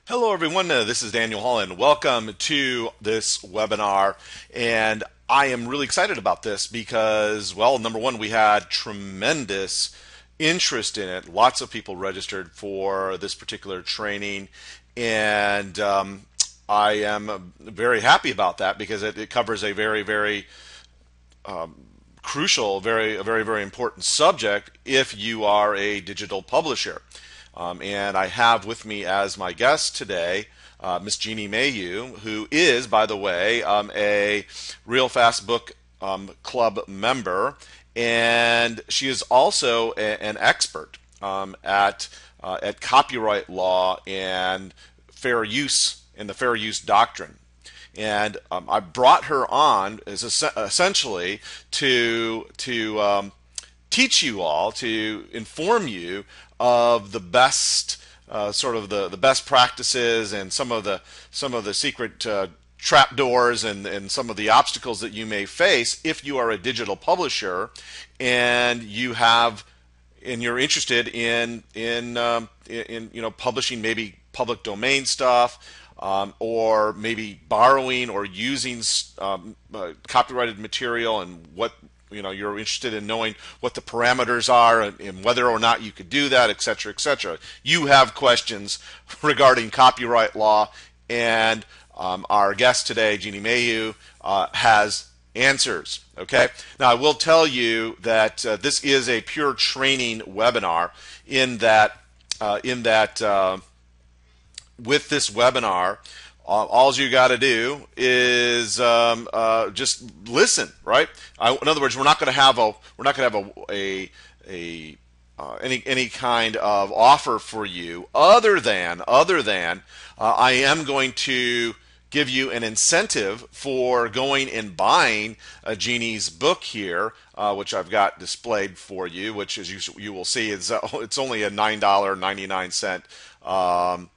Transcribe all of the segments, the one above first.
Hello, everyone. This is Daniel Holland. Welcome to this webinar. And I am really excited about this because, well, number one, we had tremendous interest in it. Lots of people registered for this particular training. And I am very happy about that because it covers a very crucial, very important subject if you are a digital publisher. And I have with me as my guest today Miss Jeannie Mayu, who is, by the way, a Real Fast Book Club member, and she is also an expert at copyright law and fair use and the fair use doctrine. And I brought her on as essentially to teach you all, to inform you of the best the best practices and some of the secret trapdoors and some of the obstacles that you may face if you are a digital publisher and you're interested in publishing maybe public domain stuff, or maybe borrowing or using copyrighted material, and what you're interested in knowing what the parameters are and whether or not you could do that, etc., etc. You have questions regarding copyright law, and our guest today, Jeannie Mayu, has answers. Okay. Now, I will tell you that this is a pure training webinar in that with this webinar, all you got to do is just listen, right? In other words, we're not going to have any kind of offer for you other than I am going to give you an incentive for going and buying Jeannie's book here, which I've got displayed for you, which, as you will see, is it's only a $9.99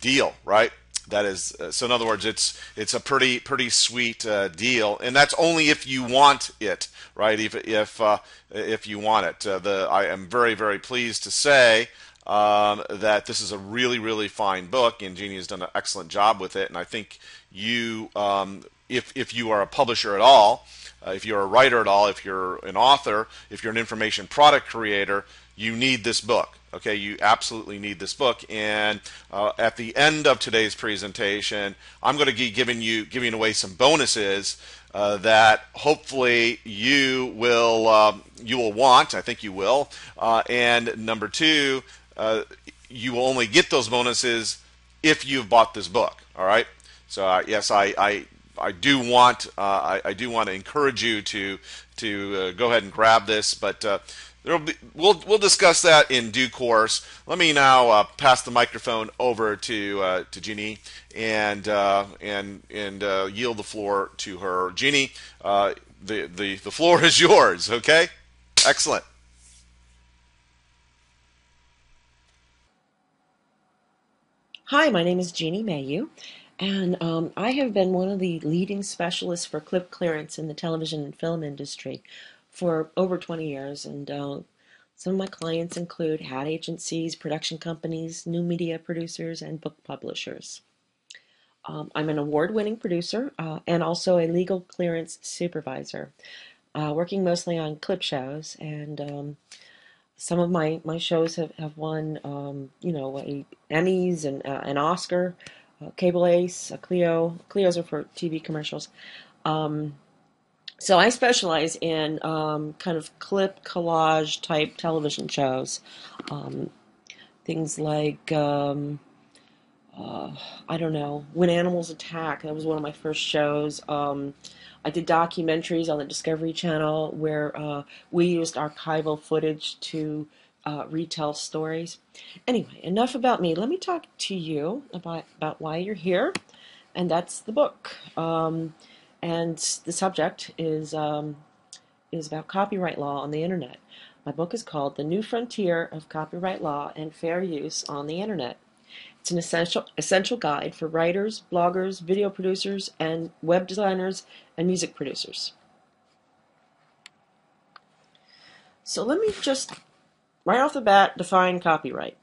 deal, right? That is so. In other words, it's a pretty sweet deal, and that's only if you want it, right? If you want it, I am very pleased to say that this is a really fine book, and Jeannie has done an excellent job with it. And I think if you are a publisher at all, if you're a writer at all, if you're an author, if you're an information product creator, you need this book. Okay, you absolutely need this book. And at the end of today's presentation, I'm going to be giving away some bonuses that hopefully you will want. I think you will. And number two, you will only get those bonuses if you've bought this book. All right. So yes, I do want to encourage you to go ahead and grab this, but we'll discuss that in due course. Let me now pass the microphone over to Jeannie and yield the floor to her. Jeannie, the floor is yours. Okay, excellent. Hi, my name is Jeannie Mayu, and I have been one of the leading specialists for clip clearance in the television and film industry for over 20 years. And some of my clients include ad agencies, production companies, new media producers, and book publishers. I'm an award-winning producer and also a legal clearance supervisor, working mostly on clip shows. And some of my shows have won, Emmys and an Oscar, Cable Ace, a Clio. Clios are for TV commercials. So I specialize in kind of clip collage type television shows. Things like, I don't know, When Animals Attack. That was one of my first shows. I did documentaries on the Discovery Channel where we used archival footage to retell stories. Anyway, enough about me. Let me talk to you about why you're here, and that's the book. And the subject is about copyright law on the Internet. My book is called The New Frontier of Copyright Law and Fair Use on the Internet. It's an essential guide for writers, bloggers, video producers, and web designers and music producers. So let me just, right off the bat, define copyright.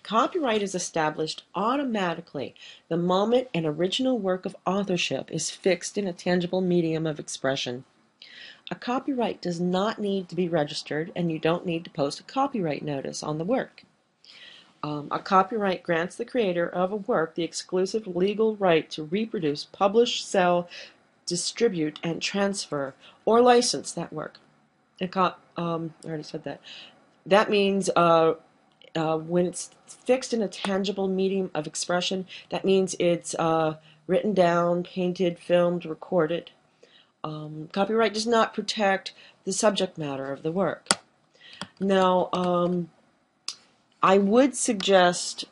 Copyright is established automatically the moment an original work of authorship is fixed in a tangible medium of expression. A copyright does not need to be registered, and you don't need to post a copyright notice on the work. A copyright grants the creator of a work the exclusive legal right to reproduce, publish, sell, distribute, and transfer or license that work. I already said that. That means when it's fixed in a tangible medium of expression, that means it's written down, painted, filmed, recorded. Copyright does not protect the subject matter of the work. Now, I would suggest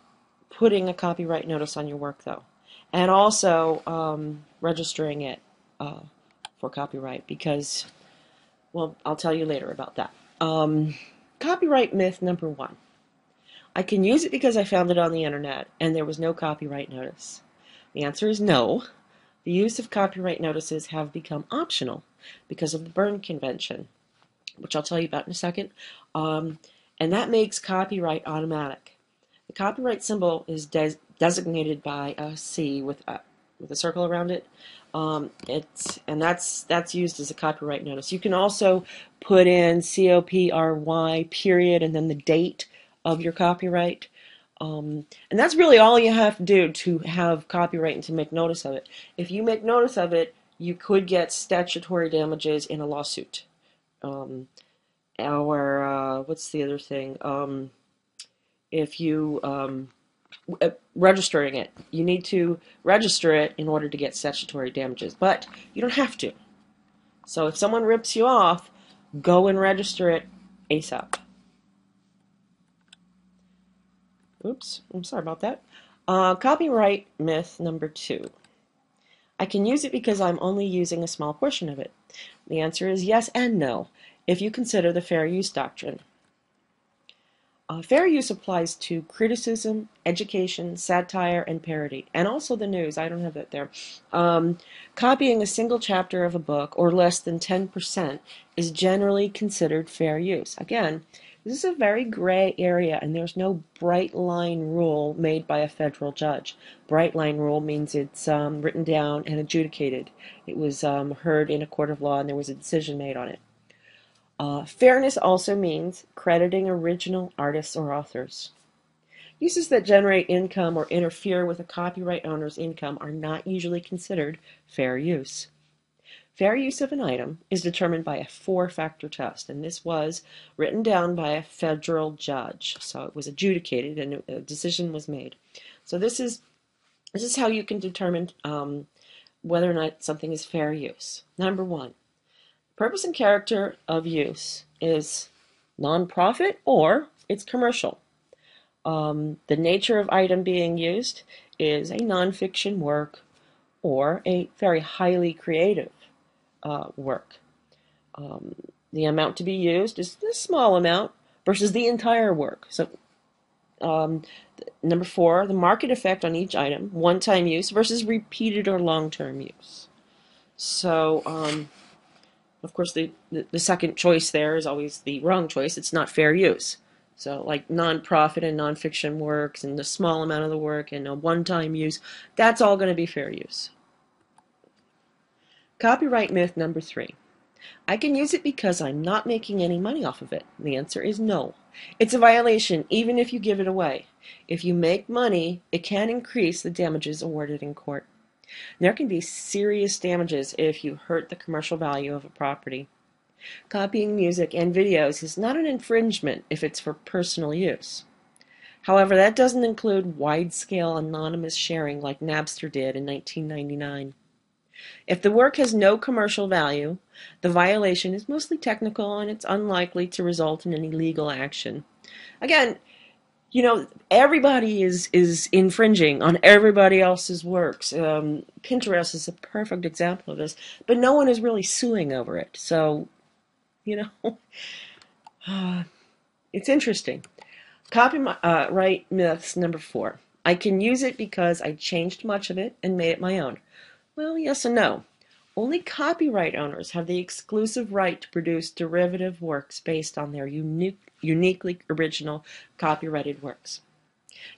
putting a copyright notice on your work, though, and also registering it for copyright, because, well, I'll tell you later about that. Copyright myth number 1. I can use it because I found it on the internet and there was no copyright notice. The answer is no. The use of copyright notices have become optional because of the Berne Convention, which I'll tell you about in a second. And that makes copyright automatic. The copyright symbol is designated by a C with a circle around it. That's used as a copyright notice. You can also put in COPRY period and then the date of your copyright. And that's really all you have to do to have copyright and to make notice of it. If you make notice of it, you could get statutory damages in a lawsuit. What's the other thing? If you registering it, you need to register it in order to get statutory damages, but you don't have to. So if someone rips you off, go and register it ASAP. Oops, I'm sorry about that. Copyright myth number 2. I can use it because I'm only using a small portion of it. The answer is yes and no, if you consider the fair use doctrine. Fair use applies to criticism, education, satire, and parody, and also the news. I don't have that there. Copying a single chapter of a book, or less than 10%, is generally considered fair use. Again, this is a very gray area, and there's no bright line rule made by a federal judge. Bright line rule means it's written down and adjudicated. It was heard in a court of law, and there was a decision made on it. Fairness also means crediting original artists or authors. Uses that generate income or interfere with a copyright owner's income are not usually considered fair use. Fair use of an item is determined by a 4-factor test, and this was written down by a federal judge. So it was adjudicated and a decision was made. So this is how you can determine whether or not something is fair use. Number 1. Purpose and character of use is non-profit or it's commercial. The nature of item being used is a nonfiction work or a very highly creative work. The amount to be used is a small amount versus the entire work. So, number 4, the market effect on each item, one-time use versus repeated or long-term use. So, of course, the second choice there is always the wrong choice. It's not fair use. So like non-profit and non-fiction works and the small amount of the work and a one-time use, that's all going to be fair use. Copyright myth number 3. I can use it because I'm not making any money off of it. The answer is no. It's a violation even if you give it away. If you make money, it can increase the damages awarded in court. There can be serious damages if you hurt the commercial value of a property. Copying music and videos is not an infringement if it's for personal use. However, that doesn't include wide-scale anonymous sharing like Napster did in 1999. If the work has no commercial value, the violation is mostly technical and it's unlikely to result in any legal action. Again, everybody is infringing on everybody else's works. Pinterest is a perfect example of this, but no one is really suing over it. So, it's interesting. Copyright myths number 4. I can use it because I changed much of it and made it my own. Well, yes and no. Only copyright owners have the exclusive right to produce derivative works based on their uniquely original copyrighted works.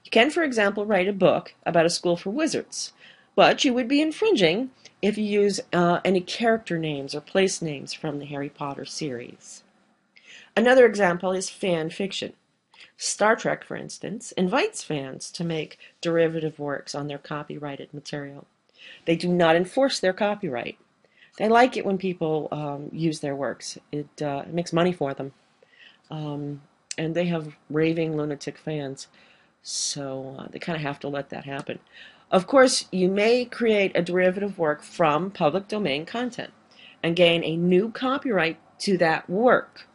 You can, for example, write a book about a school for wizards, but you would be infringing if you use any character names or place names from the Harry Potter series. Another example is fan fiction. Star Trek, for instance, invites fans to make derivative works on their copyrighted material. They do not enforce their copyright. They like it when people use their works. It makes money for them. Um, and they have raving lunatic fans. So they kind of have to let that happen. Of course, you may create a derivative work from public domain content and gain a new copyright to that work,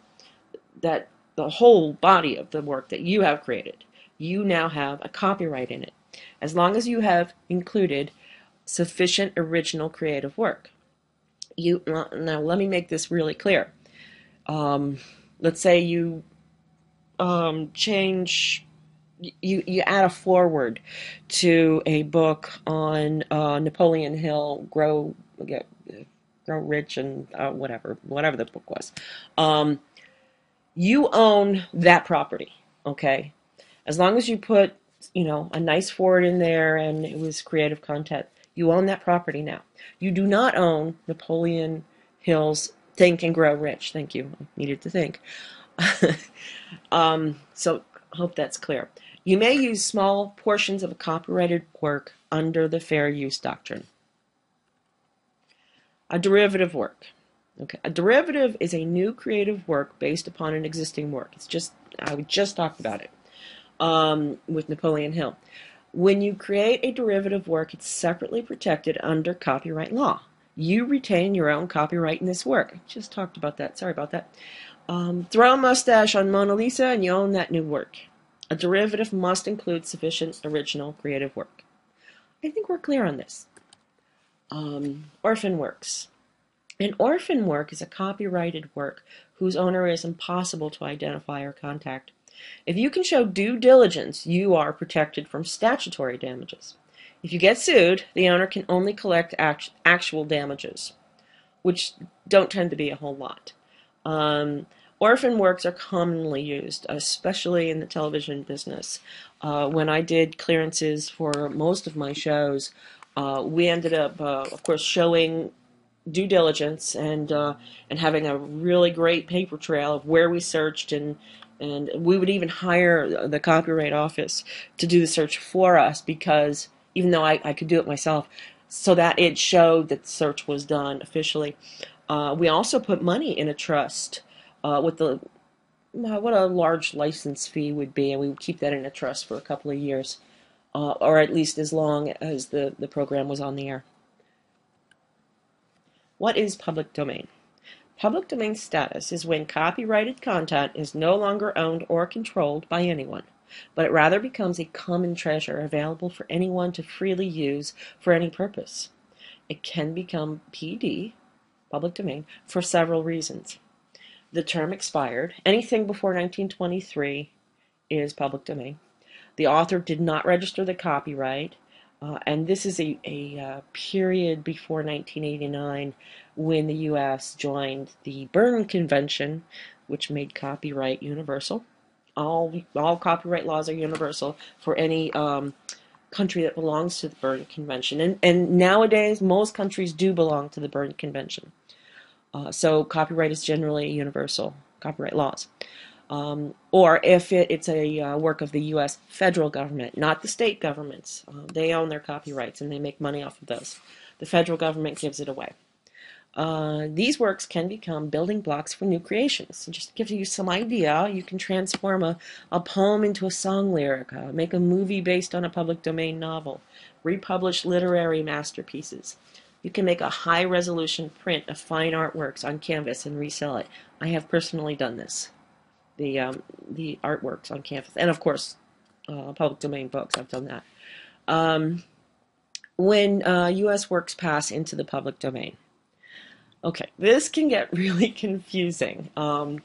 that the whole body of the work that you have created. You now have a copyright in it, as long as you have included sufficient original creative work. Now, let me make this really clear. Let's say you change you add a foreword to a book on Napoleon Hill, grow rich and whatever the book was. You own that property, okay? As long as you put a nice foreword in there and it was creative content, you own that property now. You do not own Napoleon Hill's Think and Grow Rich. Thank you. I needed to think. So hope that's clear. You may use small portions of a copyrighted work under the fair use doctrine. A derivative work. Okay, a derivative is a new creative work based upon an existing work. I just talked about it with Napoleon Hill. When you create a derivative work, it's separately protected under copyright law. You retain your own copyright in this work. I just talked about that. Sorry about that. Throw a mustache on Mona Lisa and you own that new work. A derivative must include sufficient original creative work. I think we're clear on this. Orphan works. An orphan work is a copyrighted work whose owner is impossible to identify or contact. If you can show due diligence, you are protected from statutory damages. If you get sued, the owner can only collect actual damages, which don't tend to be a whole lot. Orphan works are commonly used, especially in the television business. When I did clearances for most of my shows, we ended up, of course, showing due diligence and having a really great paper trail of where we searched, and we would even hire the Copyright Office to do the search for us, because even though I could do it myself, so that it showed that the search was done officially. We also put money in a trust with what a large license fee would be, and we would keep that in a trust for a couple of years, or at least as long as the program was on the air. What is public domain? Public domain status is when copyrighted content is no longer owned or controlled by anyone, but it rather becomes a common treasure available for anyone to freely use for any purpose. It can become PD, public domain, for several reasons. The term expired. Anything before 1923 is public domain. The author did not register the copyright, and this is a period before 1989 when the U.S. joined the Berne Convention, which made copyright universal. All copyright laws are universal for any country that belongs to the Berne Convention. And nowadays, most countries do belong to the Berne Convention. So copyright is generally universal, copyright laws. Or if it's a work of the U.S. federal government, not the state governments. They own their copyrights and they make money off of those. The federal government gives it away. These works can become building blocks for new creations. And just to give you some idea, you can transform a poem into a song lyric, make a movie based on a public domain novel, republish literary masterpieces. You can make a high-resolution print of fine artworks on canvas and resell it. I have personally done this. The artworks on canvas, and of course, public domain books. I've done that. When U.S. works pass into the public domain. Okay, this can get really confusing. But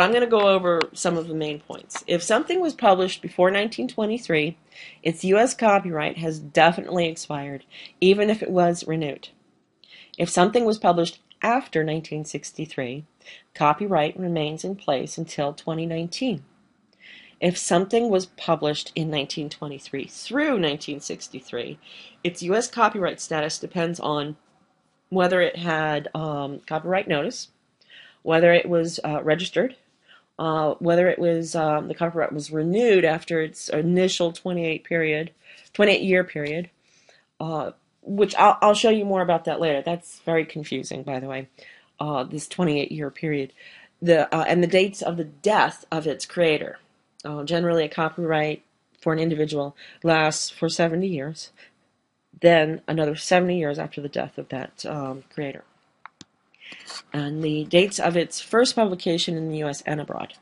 I'm going to go over some of the main points. If something was published before 1923, its U.S. copyright has definitely expired, even if it was renewed. If something was published after 1963, copyright remains in place until 2019. If something was published in 1923 through 1963, its U.S. copyright status depends on whether it had copyright notice, whether it was registered, whether it was the copyright was renewed after its initial 28-year period, uh, which I'll show you more about that later. That's very confusing, by the way. This 28-year period, and the dates of the death of its creator. Generally, a copyright for an individual lasts for 70 years, then another 70 years after the death of that creator. And the dates of its first publication in the U.S. and abroad.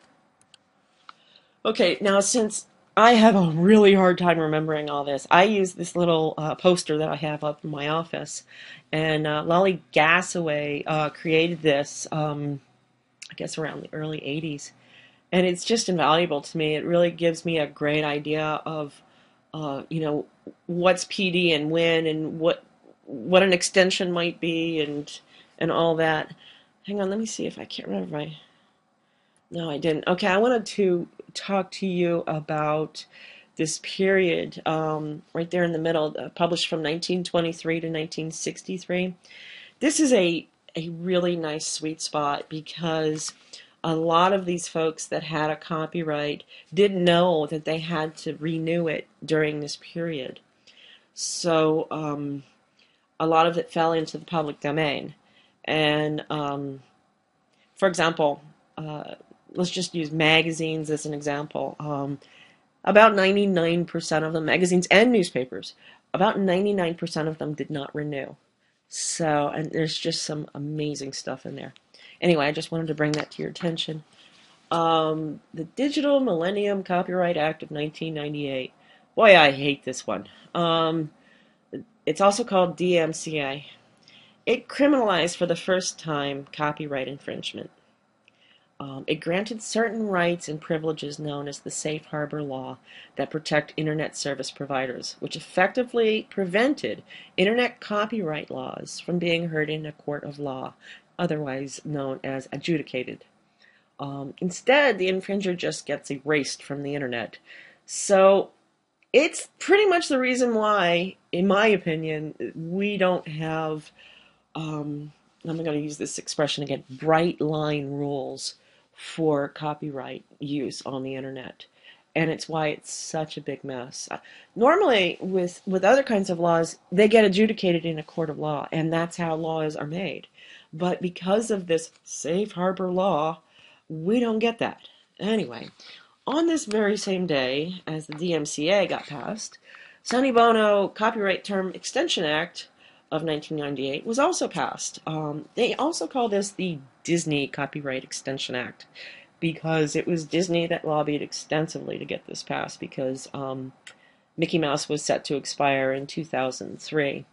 Okay, now since I have a really hard time remembering all this, I use this little poster that I have up in my office, and Lolly Gassaway created this, I guess around the early 80s, and it's just invaluable to me. It really gives me a great idea of, what's PD and when, and what an extension might be, and all that. Hang on, let me see if I can't remember my... No, I didn't. Okay, I wanted to talk to you about this period right there in the middle, published from 1923 to 1963. This is a really nice sweet spot because a lot of these folks that had a copyright didn't know that they had to renew it during this period. So a lot of it fell into the public domain. And for example, let's just use magazines as an example. About 99% of them, magazines and newspapers, about 99% of them did not renew. So, and there's just some amazing stuff in there. Anyway, I just wanted to bring that to your attention. The Digital Millennium Copyright Act of 1998. Boy, I hate this one. It's also called DMCA. It criminalized for the first time copyright infringement. It granted certain rights and privileges known as the Safe Harbor Law that protect Internet service providers, which effectively prevented Internet copyright laws from being heard in a court of law, otherwise known as adjudicated. Instead, the infringer just gets erased from the Internet. So it's pretty much the reason why, in my opinion, we don't have, I'm going to use this expression again, bright line rules for copyright use on the internet. And it's why it's such a big mess. Normally, with other kinds of laws, they get adjudicated in a court of law, and that's how laws are made. But because of this safe harbor law, we don't get that. Anyway, on this very same day as the DMCA got passed, Sonny Bono Copyright Term Extension Act of 1998 was also passed. They also call this the Disney Copyright Extension Act because it was Disney that lobbied extensively to get this passed because Mickey Mouse was set to expire in 2003.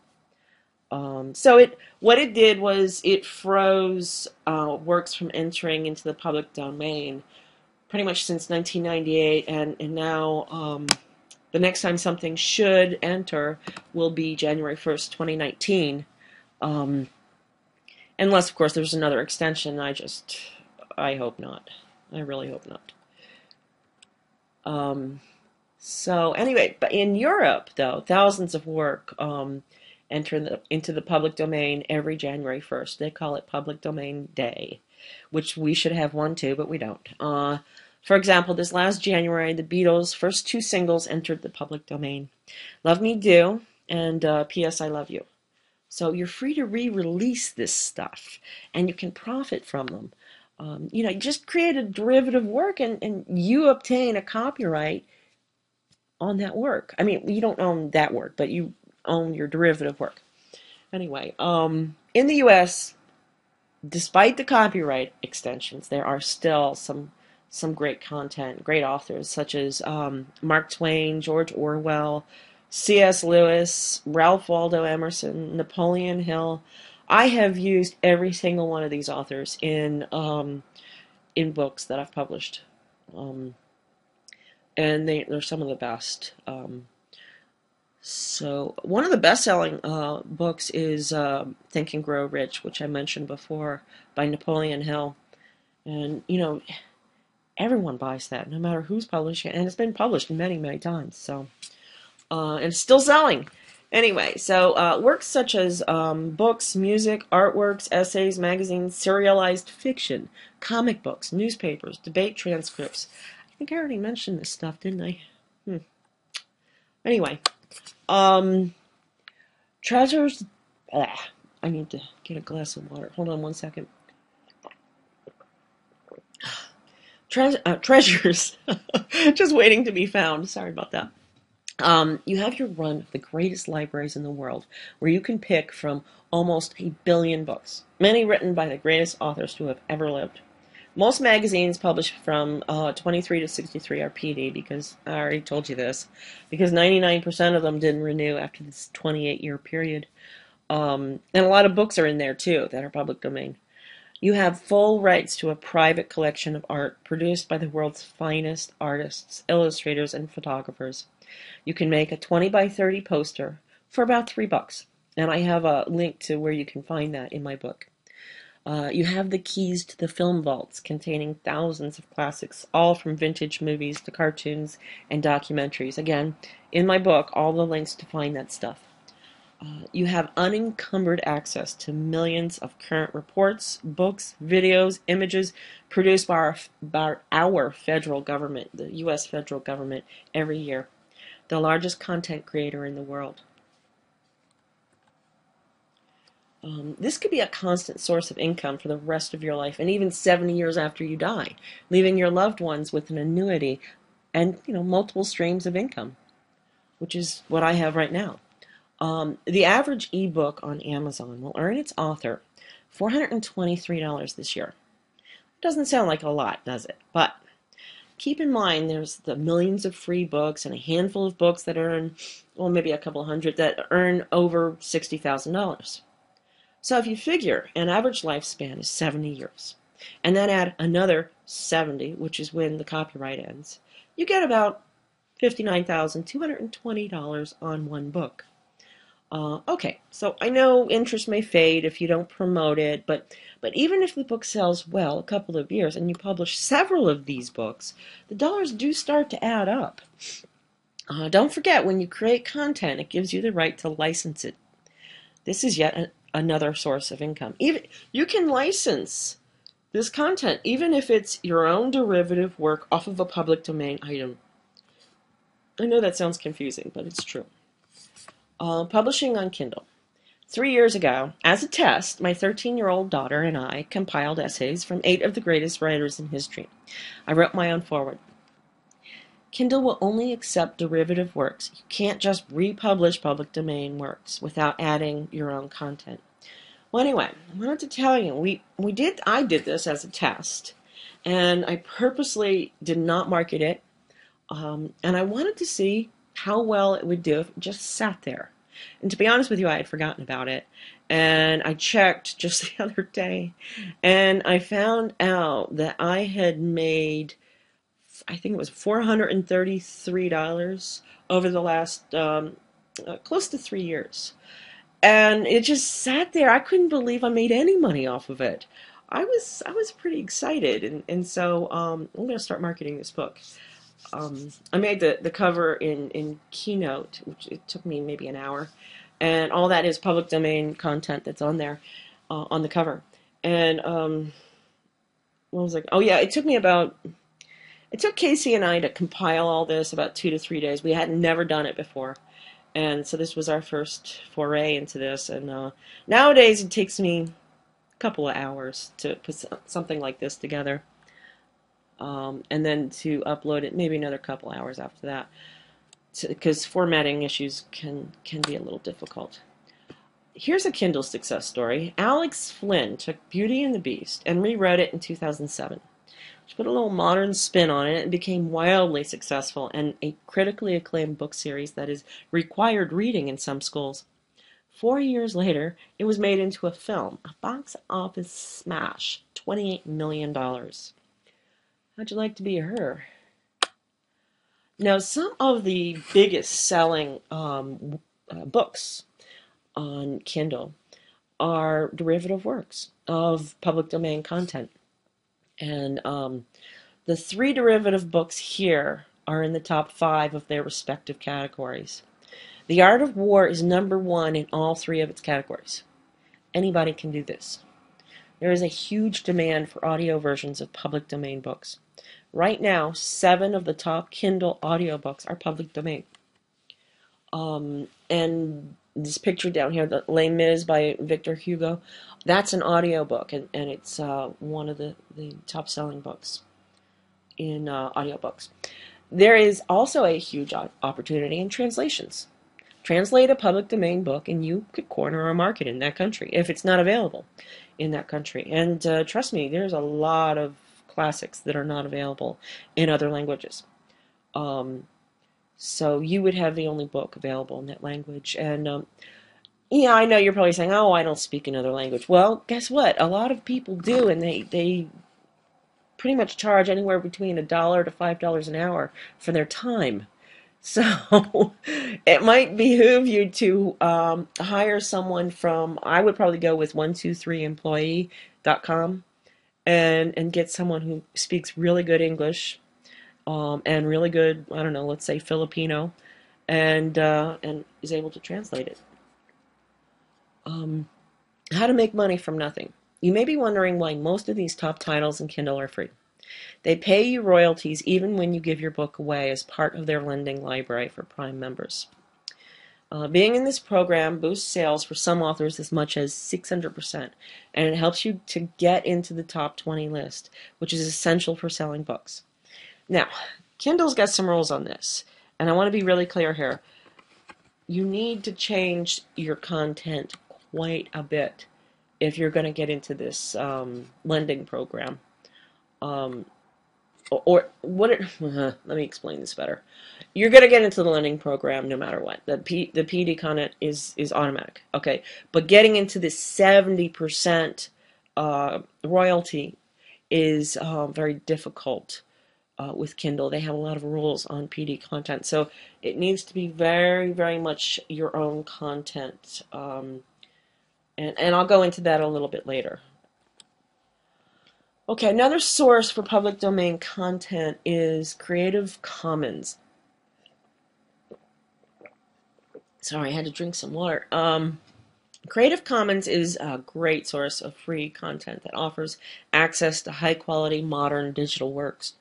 So what it did was it froze works from entering into the public domain pretty much since 1998, and now the next time something should enter will be January 1st, 2019. Unless, of course, there's another extension. I hope not. I really hope not. So anyway, but in Europe, though, thousands of work enter into the public domain every January 1st. They call it Public Domain Day, which we should have one too, but we don't. For example, this last January, the Beatles' first two singles entered the public domain. Love Me Do and P.S. I Love You. So you're free to re-release this stuff, and you can profit from them. You just create a derivative work, and you obtain a copyright on that work. I mean, you don't own that work, but you own your derivative work. Anyway, in the U.S., despite the copyright extensions, there are still some great content, great authors, such as Mark Twain, George Orwell, C.S. Lewis, Ralph Waldo Emerson, Napoleon Hill. I have used every single one of these authors in books that I've published, and they're some of the best. So one of the best-selling books is Think and Grow Rich, which I mentioned before, by Napoleon Hill. And, everyone buys that, no matter who's publishing it, and it's been published many, many times. So, and it's still selling. Anyway, so works such as books, music, artworks, essays, magazines, serialized fiction, comic books, newspapers, debate transcripts. I think I already mentioned this stuff, didn't I? Anyway, um, treasures. I need to get a glass of water. Hold on one second. Treasures. Just waiting to be found. Sorry about that. You have your run of the greatest libraries in the world, where you can pick from almost 1 billion books, many written by the greatest authors who have ever lived. Most magazines publish from 23 to 63 are PD, because I already told you this, because 99% of them didn't renew after this 28-year period. And a lot of books are in there, too, that are public domain. You have full rights to a private collection of art produced by the world's finest artists, illustrators, and photographers. You can make a 20 by 30 poster for about $3. And I have a link to where you can find that in my book. You have the keys to the film vaults containing thousands of classics, all from vintage movies to cartoons and documentaries. Again, in my book, all the links to find that stuff. You have unencumbered access to millions of current reports, books, videos, images produced by our federal government, the U.S. federal government, every year. The largest content creator in the world. This could be a constant source of income for the rest of your life, and even 70 years after you die, leaving your loved ones with an annuity and multiple streams of income, which is what I have right now. The average ebook on Amazon will earn its author $423 this year. Doesn't sound like a lot, does it? But keep in mind there's the millions of free books and a handful of books that earn, well, maybe a couple hundred that earn over $60,000. So if you figure an average lifespan is 70 years, and then add another 70, which is when the copyright ends, you get about $59,220 on one book. Okay, so I know interest may fade if you don't promote it, but even if the book sells well a couple of years and you publish several of these books, the dollars do start to add up. Don't forget, when you create content, it gives you the right to license it. This is yet another source of income. Even you can license this content, even if it's your own derivative work off of a public domain item. I know that sounds confusing, but it's true. Publishing on Kindle. 3 years ago, as a test, my 13-year-old daughter and I compiled essays from 8 of the greatest writers in history. I wrote my own foreword. Kindle will only accept derivative works. You can't just republish public domain works without adding your own content. Well, anyway, I wanted to tell you, I did this as a test, and I purposely did not market it, and I wanted to see how well it would do if it just sat there. And to be honest with you, I had forgotten about it. And I checked just the other day, and I found out that I had made, I think it was $433 over the last close to 3 years. And it just sat there. I couldn't believe I made any money off of it. I was pretty excited, and so I'm going to start marketing this book. I made the cover in Keynote, which it took me maybe an hour, and all that is public domain content that's on there, on the cover. And what was it? Oh yeah, it took Casey and I to compile all this about 2 to 3 days. We had never done it before, and so this was our first foray into this. And nowadays it takes me a couple of hours to put something like this together. And then to upload it, maybe another couple hours after that, because formatting issues can be a little difficult. Here's a Kindle success story. Alex Flynn took Beauty and the Beast and rewrote it in 2007. She put a little modern spin on it and became wildly successful, and a critically acclaimed book series that is required reading in some schools. 4 years later, it was made into a film, a box office smash, $28 million. How'd you like to be her? Now, some of the biggest selling books on Kindle are derivative works of public domain content. And The three derivative books here are in the top 5 of their respective categories. The Art of War is number 1 in all 3 of its categories. Anybody can do this. There is a huge demand for audio versions of public domain books. Right now, 7 of the top Kindle audiobooks are public domain. And this picture down here, the Les Mis by Victor Hugo, that's an audiobook, and it's one of the top-selling books in audiobooks. There is also a huge opportunity in translations. Translate a public domain book, and you could corner a market in that country if it's not available in that country. And trust me, there's a lot of classics that are not available in other languages. So you would have the only book available in that language. And yeah, I know you're probably saying, oh, I don't speak another language. Well, guess what? A lot of people do, and they pretty much charge anywhere between $1 to $5 an hour for their time. So it might behoove you to hire someone from, I would probably go with 123employee.com and get someone who speaks really good English and really good, I don't know, let's say Filipino, and is able to translate it. How to make money from nothing. You may be wondering why most of these top titles in Kindle are free. They pay you royalties even when you give your book away as part of their lending library for Prime members. Being in this program boosts sales for some authors as much as 600%, and it helps you to get into the top 20 list, which is essential for selling books. Now, Kindle's got some rules on this, and I want to be really clear here. You need to change your content quite a bit if you're going to get into this lending program. Or what? Let me explain this better. You're going to get into the lending program no matter what. The PD content is automatic, okay? But getting into this 70% royalty is very difficult with Kindle. They have a lot of rules on PD content, so it needs to be very, very much your own content. And I'll go into that a little bit later. Okay, another source for public domain content is Creative Commons. Sorry, I had to drink some water. Creative Commons is a great source of free content that offers access to high-quality, modern digital works.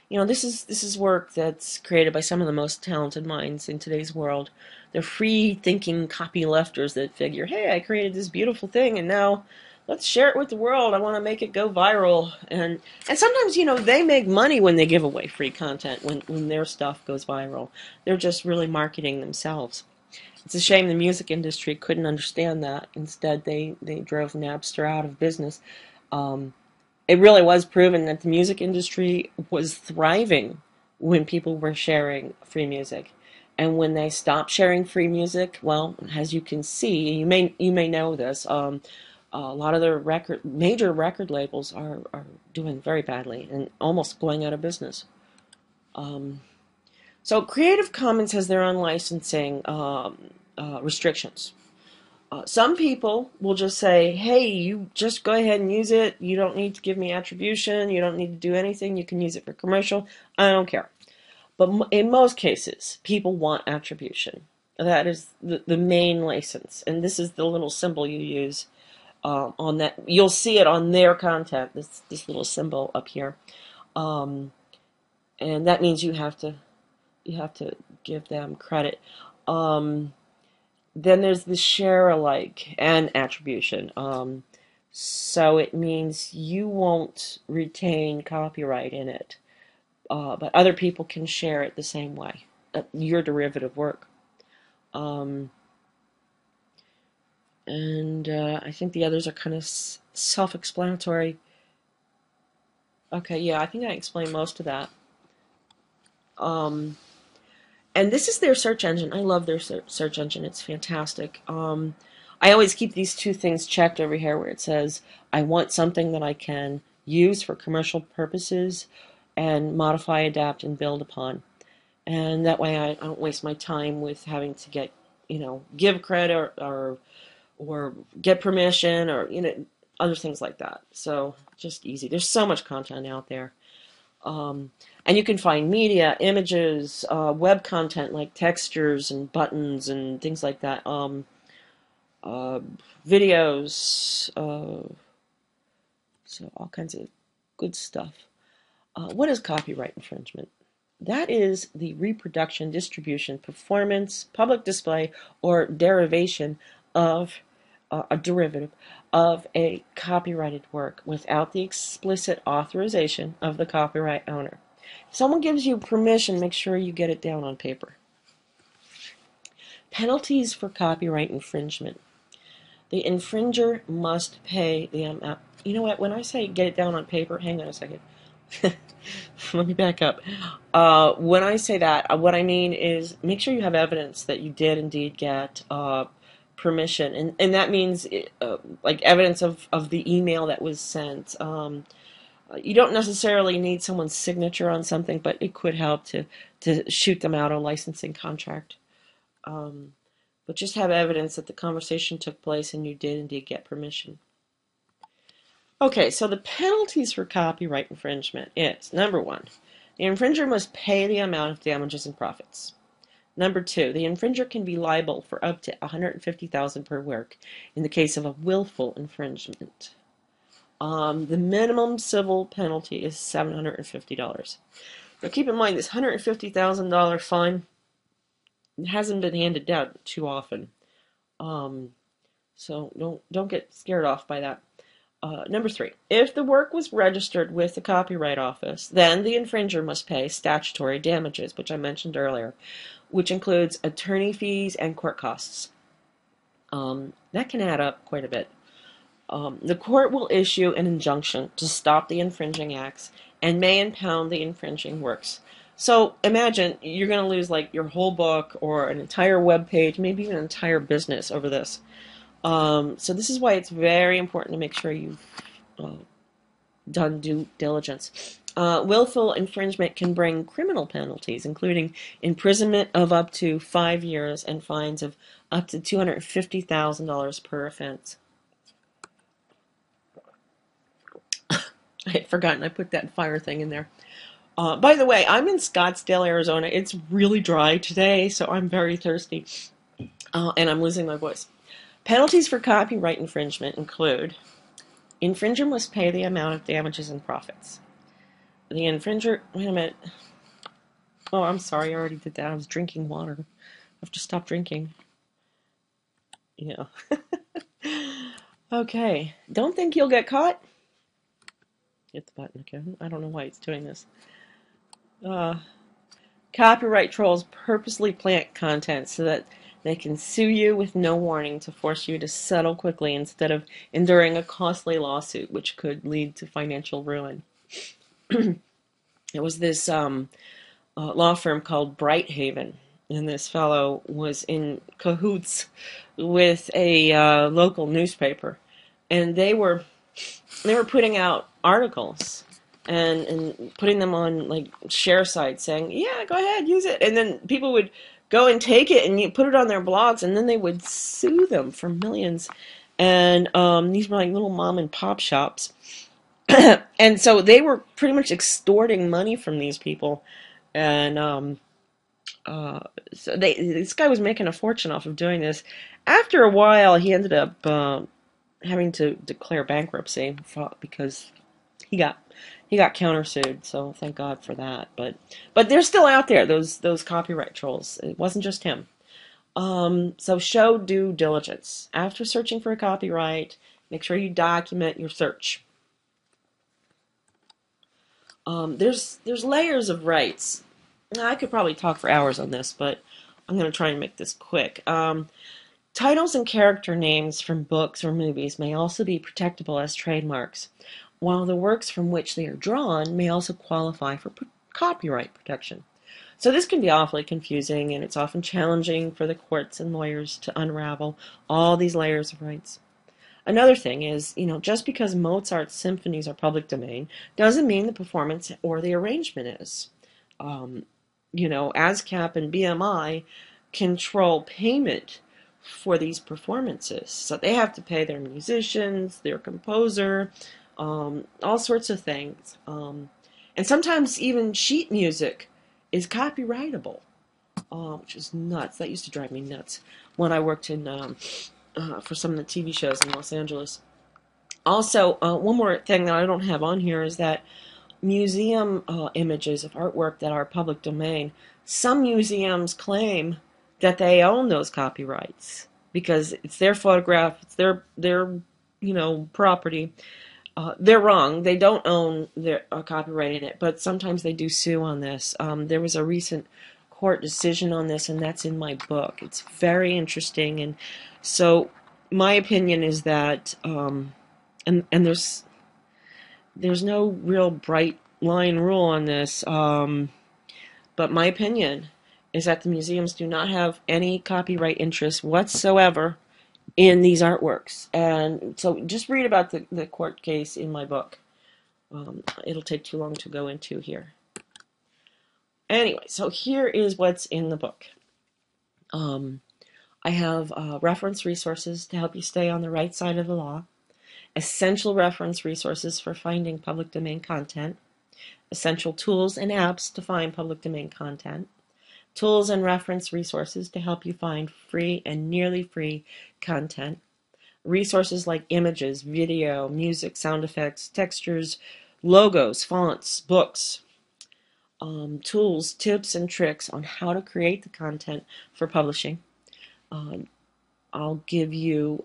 You know, this is work that's created by some of the most talented minds in today's world. They're free-thinking copylefters that figure, hey, I created this beautiful thing, and now let's share it with the world. I want to make it go viral. And sometimes, you know, they make money when they give away free content, when their stuff goes viral. They're just really marketing themselves. It's a shame the music industry couldn't understand that. Instead, they drove Napster out of business. It really was proven that the music industry was thriving when people were sharing free music. And when they stopped sharing free music, well, as you can see, you may know this, a lot of the major record labels are doing very badly and almost going out of business. So Creative Commons has their own licensing restrictions. Some people will just say, hey, you just go ahead and use it. You don't need to give me attribution. You don't need to do anything. You can use it for commercial. I don't care. But in most cases, people want attribution. That is the main license. And this is the little symbol you use on that. You'll see it on their content, this little symbol up here. And that means you have to give them credit. Then there's the share alike and attribution. So it means you won't retain copyright in it, but other people can share it the same way, your derivative work. And I think the others are kind of self-explanatory. Okay, yeah, I think I explained most of that. And this is their search engine. I love their search engine. It's fantastic. I always keep these two things checked over here where it says, I want something that I can use for commercial purposes and modify, adapt, and build upon. And that way I don't waste my time with having to get, give credit or get permission or, other things like that. So just easy. There's so much content out there. And you can find media, images, web content like textures and buttons and things like that, uh, videos, so all kinds of good stuff. What is copyright infringement? That is the reproduction, distribution, performance, public display, or derivation of a derivative of a copyrighted work without the explicit authorization of the copyright owner. If someone gives you permission, make sure you get it down on paper. Penalties for copyright infringement. The infringer must pay the amount. You know what? When I say get it down on paper, hang on a second. Let me back up. When I say that, what I mean is make sure you have evidence that you did indeed get permission, and that means like evidence of the email that was sent. You don't necessarily need someone's signature on something, but it could help to shoot them out a licensing contract. But just have evidence that the conversation took place and you did indeed get permission. Okay, so the penalties for copyright infringement is, number one, the infringer must pay the amount of damages and profits. Number two, the infringer can be liable for up to $150,000 per work in the case of a willful infringement. The minimum civil penalty is $750. Now keep in mind this $150,000 fine hasn't been handed down too often, so don't get scared off by that. Number three, if the work was registered with the Copyright Office, then the infringer must pay statutory damages, which I mentioned earlier, which includes attorney fees and court costs. That can add up quite a bit. The court will issue an injunction to stop the infringing acts and may impound the infringing works. So imagine you're going to lose like your whole book or an entire web page, maybe even an entire business over this. So this is why it's very important to make sure you've done due diligence. Willful infringement can bring criminal penalties, including imprisonment of up to 5 years and fines of up to $250,000 per offense. I had forgotten I put that fire thing in there. By the way, I'm in Scottsdale, Arizona. It's really dry today, so I'm very thirsty, and I'm losing my voice. Penalties for copyright infringement include: infringer must pay the amount of damages and profits. The infringer... Wait a minute. Oh, I'm sorry. I already did that. I was drinking water. I have to stop drinking. Yeah. Okay. Don't think you'll get caught. Hit the button again. I don't know why it's doing this. Copyright trolls purposely plant content so that they can sue you with no warning to force you to settle quickly instead of enduring a costly lawsuit, which could lead to financial ruin. It was this law firm called Brighthaven, and this fellow was in cahoots with a local newspaper, and they were putting out articles and putting them on like share sites saying, yeah, go ahead, use it. And then people would go and take it and you put it on their blogs, and then they would sue them for millions. And these were like little mom and pop shops. And so they were pretty much extorting money from these people. And so this guy was making a fortune off of doing this. After a while, he ended up having to declare bankruptcy because he got countersued, so thank God for that. But they're still out there, those copyright trolls. It wasn't just him. So show due diligence. After searching for a copyright, make sure you document your search. There's layers of rights. I could probably talk for hours on this, but I'm going to try and make this quick. Titles and character names from books or movies may also be protectable as trademarks, while the works from which they are drawn may also qualify for copyright protection. So this can be awfully confusing, and it's often challenging for the courts and lawyers to unravel all these layers of rights. Another thing is, just because Mozart's symphonies are public domain doesn't mean the performance or the arrangement is. ASCAP and BMI control payment for these performances. So they have to pay their musicians, their composer, all sorts of things. And And sometimes even sheet music is copyrightable, which is nuts. That used to drive me nuts when I worked in for some of the TV shows in Los Angeles. Also, one more thing that I don't have on here is that museum images of artwork that are public domain, some museums claim that they own those copyrights because it's their photograph, it's their property. They're wrong. They don't own their copyright in it, but sometimes they do sue on this. There was a recent court decision on this, and that's in my book. It's very interesting, and so my opinion is that, and there's no real bright line rule on this, but my opinion is that the museums do not have any copyright interest whatsoever in these artworks. And so just read about the court case in my book. It'll take too long to go into here. Anyway, so here is what's in the book. I have reference resources to help you stay on the right side of the law, essential reference resources for finding public domain content, essential tools and apps to find public domain content, tools and reference resources to help you find free and nearly free content, resources like images, video, music, sound effects, textures, logos, fonts, books, tools, tips, and tricks on how to create the content for publishing. I'll give you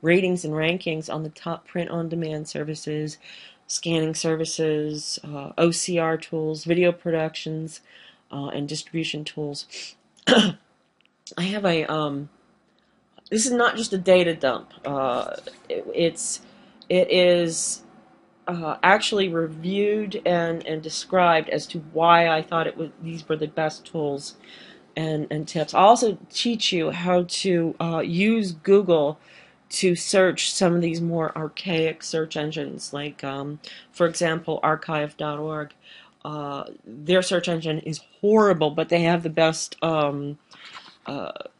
ratings and rankings on the top print-on-demand services, scanning services, OCR tools, video productions, and distribution tools. I have this is not just a data dump. It is actually reviewed and described as to why I thought these were the best tools and tips. I'll also teach you how to use Google to search some of these more archaic search engines, like, for example, archive.org. Their search engine is horrible, but they have the best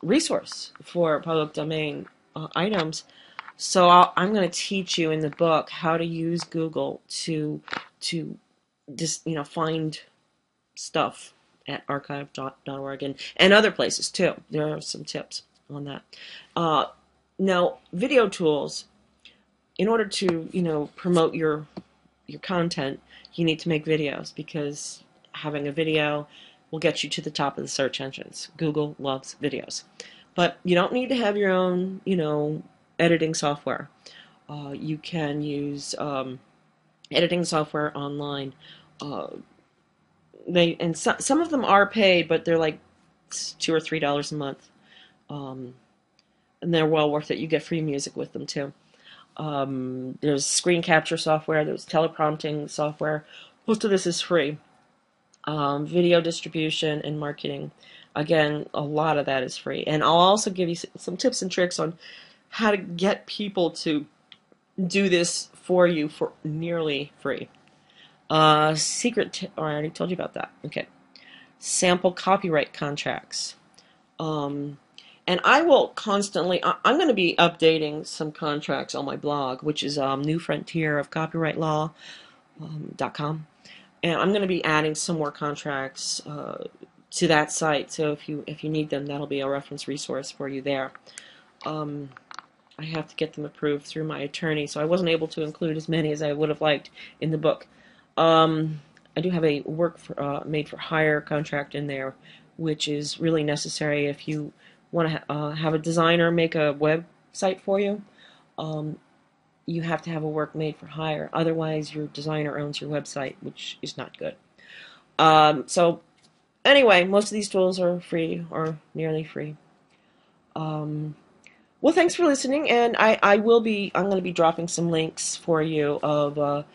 resource for public domain items. So I'm going to teach you in the book how to use Google to just find stuff at archive.org and other places too. There are some tips on that. Now, video tools. In order to promote your content, you need to make videos, because having a video will get you to the top of the search engines. Google loves videos. But you don't need to have your own, editing software. You can use editing software online. Some of them are paid, but they're like $2 or $3 a month, and they're well worth it. You get free music with them too. There's screen capture software. There's teleprompting software. Most of this is free. Video distribution and marketing. Again, a lot of that is free. And I'll also give you some tips and tricks on how to get people to do this for you for nearly free. I already told you about that. Okay. Sample copyright contracts. And I will constantly, I'm going to be updating some contracts on my blog, which is New Frontier of Copyright Law.com. And I'm going to be adding some more contracts to that site. So if you need them, that'll be a reference resource for you there. I have to get them approved through my attorney, so I wasn't able to include as many as I would have liked in the book. I do have a made for hire contract in there, which is really necessary if you want to have a designer make a website for you. You have to have a work made for hire. Otherwise, your designer owns your website, which is not good. So anyway, most of these tools are free or nearly free. Well, thanks for listening, and I'm going to be dropping some links for you of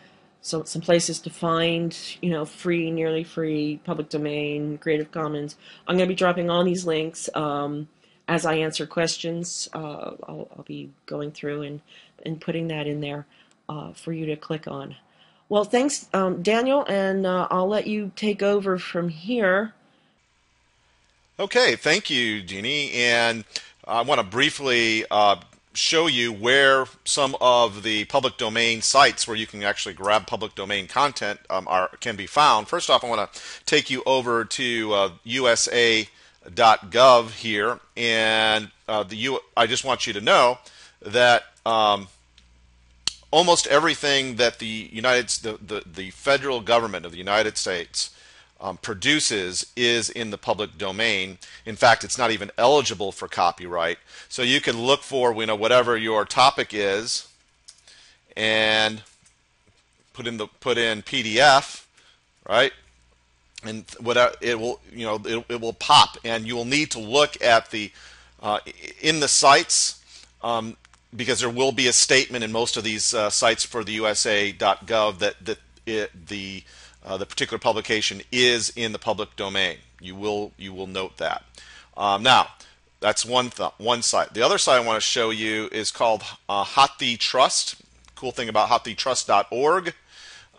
some places to find, free, nearly free, public domain, Creative Commons. I'm going to be dropping all these links as I answer questions. I'll be going through and putting that in there for you to click on. Well, thanks, Daniel, and I'll let you take over from here. Okay, thank you, Jeannie. And I want to briefly show you where some of the public domain sites where you can actually grab public domain content can be found. First off, I want to take you over to USA.gov here, and I just want you to know that almost everything that the federal government of the United States produces is in the public domain. In fact, it's not even eligible for copyright. So you can look for whatever your topic is and put in PDF, right? And it will pop, and you will need to look at the in the sites. Because there will be a statement in most of these sites for the USA.gov that the particular publication is in the public domain. You will note that. Now, that's one site. The other site I want to show you is called Hot Trust. Cool thing about hotthetrust.org.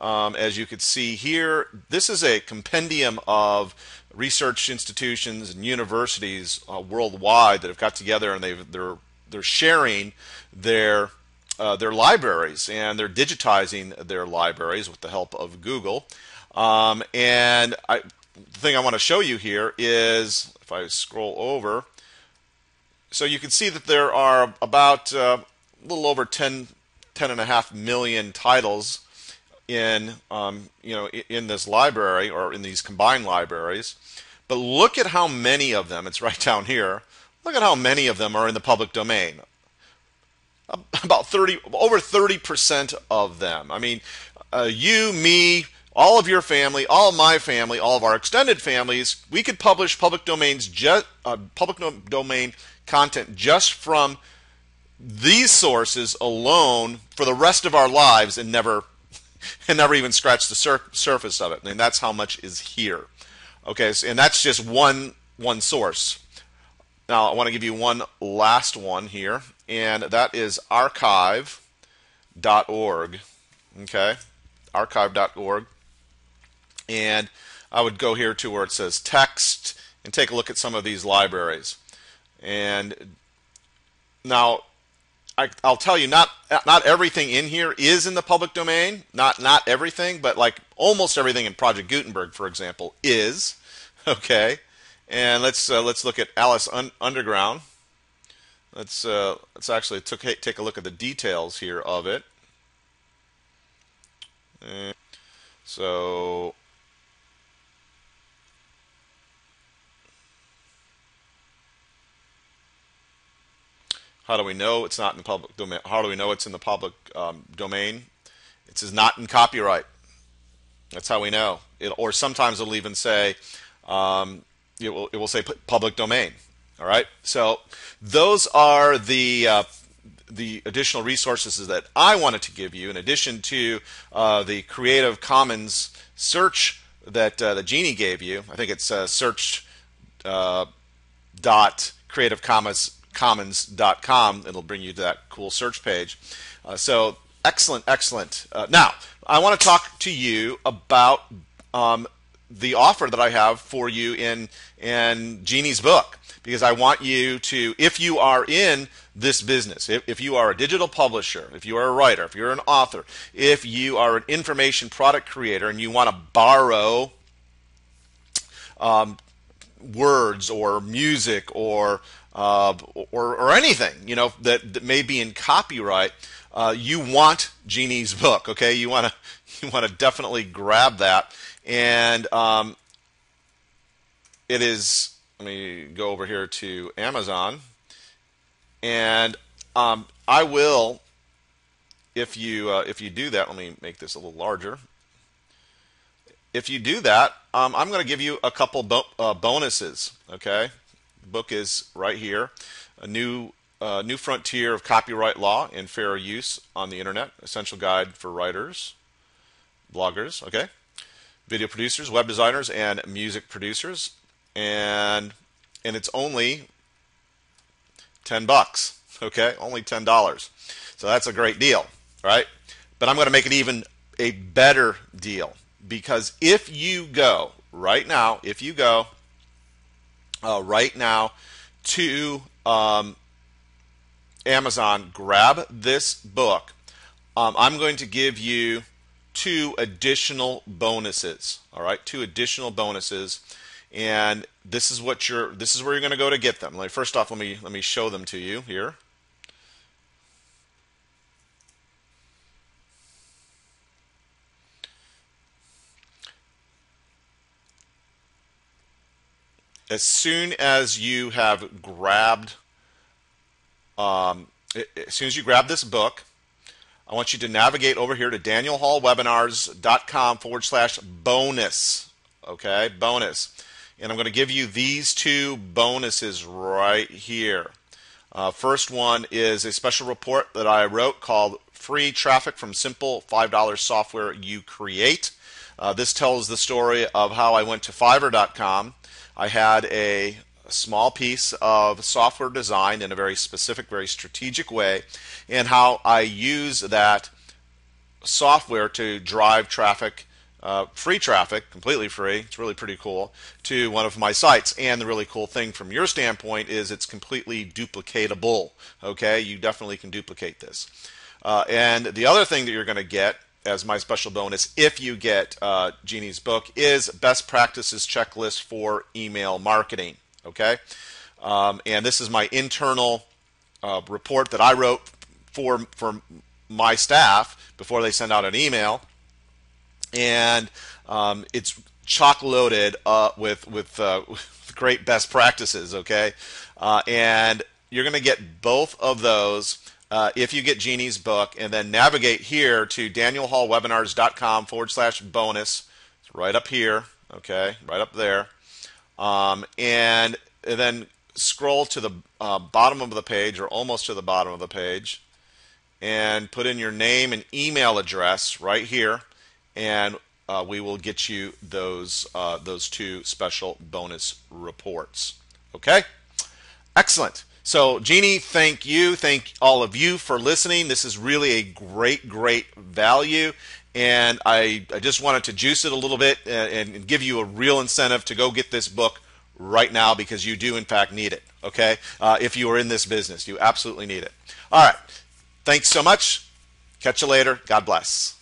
As you can see here, this is a compendium of research institutions and universities worldwide that have got together, and they're sharing their libraries, and they're digitizing their libraries with the help of Google. The thing I want to show you here is, if I scroll over, so you can see that there are about a little over 10.5 million titles in in this library, or in these combined libraries. But look at how many of them, it's right down here, look at how many of them are in the public domain. About over 30% of them. I mean, you, me, all of your family, all of my family, all of our extended families, we could publish public domain content just from these sources alone for the rest of our lives, and never even scratch the surface of it. And that's how much is here. Okay, and that's just one source. Now, I want to give you one last one here, and that is archive.org. Okay, archive.org. And I would go here to where it says text and take a look at some of these libraries. And now, I'll tell you, not everything in here is in the public domain. Not everything, but like almost everything in Project Gutenberg, for example, is. Okay. And let's look at Alice Underground. Let's actually take a look at the details here of it. And so how do we know it's not in the public domain? How do we know it's in the public domain? It says not in copyright. That's how we know. Or sometimes it'll even say it will say public domain. All right. So those are the additional resources that I wanted to give you, in addition to the Creative Commons search that Jeannie gave you. I think it's search dot creativecommons.com. It'll bring you to that cool search page. So excellent. Now, I want to talk to you about the offer that I have for you in Jeannie's book, because I want you to, if you are in this business, if you are a digital publisher, if you are a writer, if you're an author, if you are an information product creator, and you want to borrow words or music or anything, that may be in copyright, you want Jeannie's book. Okay, you want to definitely grab that. And it is. Let me go over here to Amazon, and I will. If you do that, let me make this a little larger. If you do that, I'm going to give you a couple bonuses. Okay, the book is right here. A new frontier of copyright law and fair use on the internet. Essential guide for writers, bloggers. Okay. Video producers, web designers, and music producers, and it's only $10. Okay, only $10. So that's a great deal, right? But I'm going to make it even a better deal, because if you go right now, to Amazon, grab this book. I'm going to give you 2 additional bonuses. All right, 2 additional bonuses, and this is where you're going to go to get them. First off, let me show them to you here. As soon as you have grabbed, as soon as you grab this book, I want you to navigate over here to danielhallwebinars.com/bonus. Okay, bonus. And I'm going to give you these 2 bonuses right here. First one is a special report that I wrote called Free Traffic from Simple $5 Software You Create. This tells the story of how I went to Fiverr.com. I had a small piece of software design in a very specific, very strategic way, and how I use that software to drive traffic, free traffic, completely free. It's really pretty cool, to one of my sites. And the really cool thing from your standpoint is it's completely duplicatable. Okay, you definitely can duplicate this. And the other thing that you're going to get as my special bonus, if you get Jeannie's book, is best practices checklist for email marketing. Okay, and this is my internal report that I wrote for my staff before they send out an email, and it's chock loaded with great best practices. Okay, and you're going to get both of those if you get Jeannie's book, and then navigate here to danielhallwebinars.com/bonus. It's right up here. Okay, right up there. And then scroll to the bottom of the page, or almost to the bottom of the page, and put in your name and email address right here, and we will get you those 2 special bonus reports. Okay, excellent. So Jeannie, thank you. Thank all of you for listening. This is really a great value. And I just wanted to juice it a little bit and give you a real incentive to go get this book right now, because you do in fact need it. Okay, if you are in this business, you absolutely need it. All right, thanks so much. Catch you later. God bless.